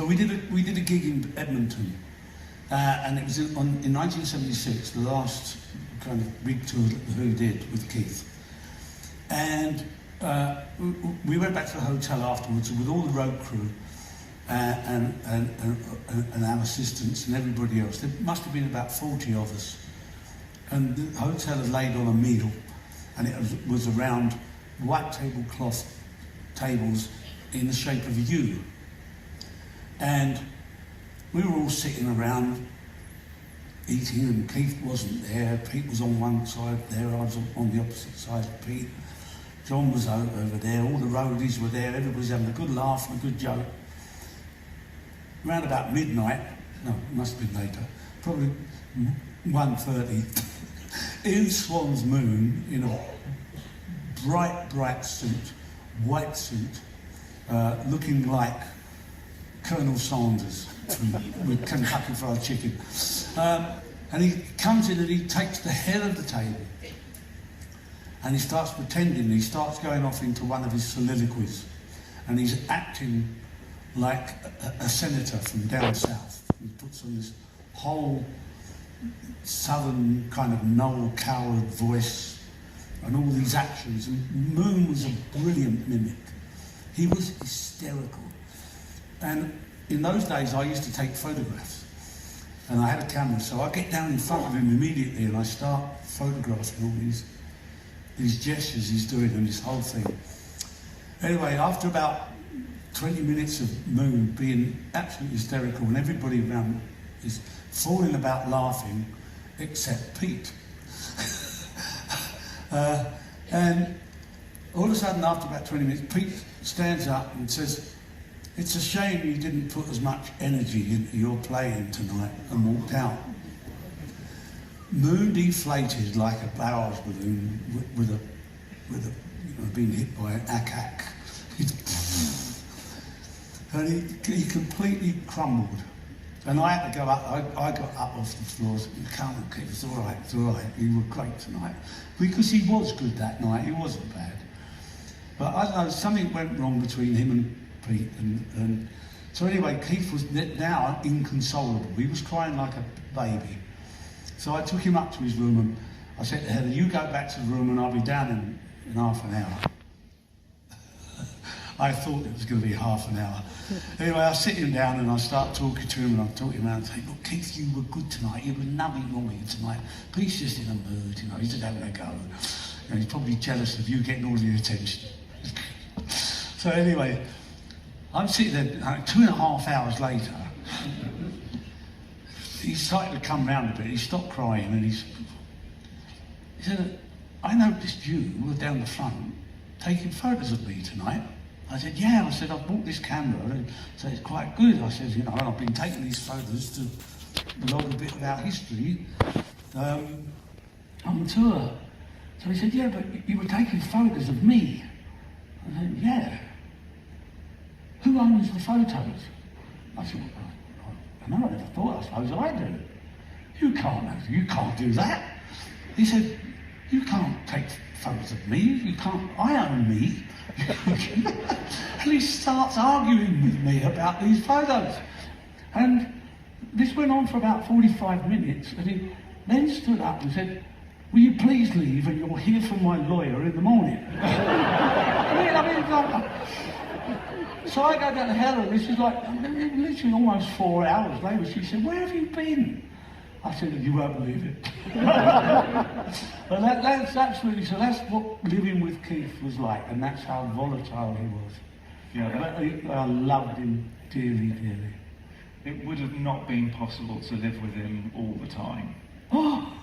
So we did a gig in Edmonton, and it was in 1976, the last kind of big tour that The Who did with Keith. And we went back to the hotel afterwards with all the road crew and our assistants and everybody else. There must have been about 40 of us. And the hotel had laid on a meal, and it was around white tablecloth tables in the shape of a U. And we were all sitting around eating, and Keith wasn't there. Pete was on one side there, I was on the opposite side of Pete. John was over there, all the roadies were there, everybody's having a good laugh and a good joke. Around about midnight, no, it must have been later, probably 1:30, in Swan's Moon, in a bright suit, white suit, looking like Colonel Sanders with Kentucky Fried Chicken. And he comes in and he takes the head of the table and he starts pretending, he starts going off into one of his soliloquies, and he's acting like a senator from down south. He puts on this whole southern kind of Noel Coward voice and all these actions, and Moon was a brilliant mimic. He was hysterical. And in those days I used to take photographs, and I had a camera, so I get down in front of him immediately and I start photographing all these gestures he's doing and this whole thing. Anyway, after about 20 minutes of Moon being absolutely hysterical and everybody around is falling about laughing except Pete. And all of a sudden, after about 20 minutes, Pete stands up and says, "It's a shame you didn't put as much energy into your playing tonight," and walked out. Moon deflated like a barrage balloon with a being hit by an ack. And he completely crumbled. And I had to go up, I got up off the floor, "You can't, Keith, it's all right, you were great tonight." Because he was good that night, he wasn't bad. But I don't know, something went wrong between him and Pete, and so anyway, Keith was now inconsolable. He was crying like a baby. So I took him up to his room and I said to Heather, "You go back to the room and I'll be down in half an hour." I thought it was going to be half an hour. Anyway, I sit him down and I start talking to him, and I'm talking around and saying, "Look, Keith, you were good tonight. There was nothing wrong with you tonight. Pete's just in a mood, he's just having a go. And he's probably jealous of you getting all the attention." So anyway, I'm sitting there 2.5 hours later. He started to come round a bit. He stopped crying and he said, "I noticed you were down the front taking photos of me tonight." I said, "Yeah." I said, "I've bought this camera, and so it's quite good." I said, and I've been taking these photos to log a bit of our history on tour." So he said, "Yeah, but you were taking photos of me." I said, "Yeah. Who owns the photos?" I said, "Well, I never thought, I suppose I do." You can't do that." He said, "You can't take photos of me, I own me." And he starts arguing with me about these photos. And this went on for about 45 minutes, and he then stood up and said, "Will you please leave, and you'll hear from my lawyer in the morning." So I go down to Helen, and this is like literally almost 4 hours later. She said, "Where have you been?" I said, "You won't believe it." But that's absolutely, so that's what living with Keith was like, and that's how volatile he was. Yeah, I loved him dearly, dearly. It would have not been possible to live with him all the time. Oh,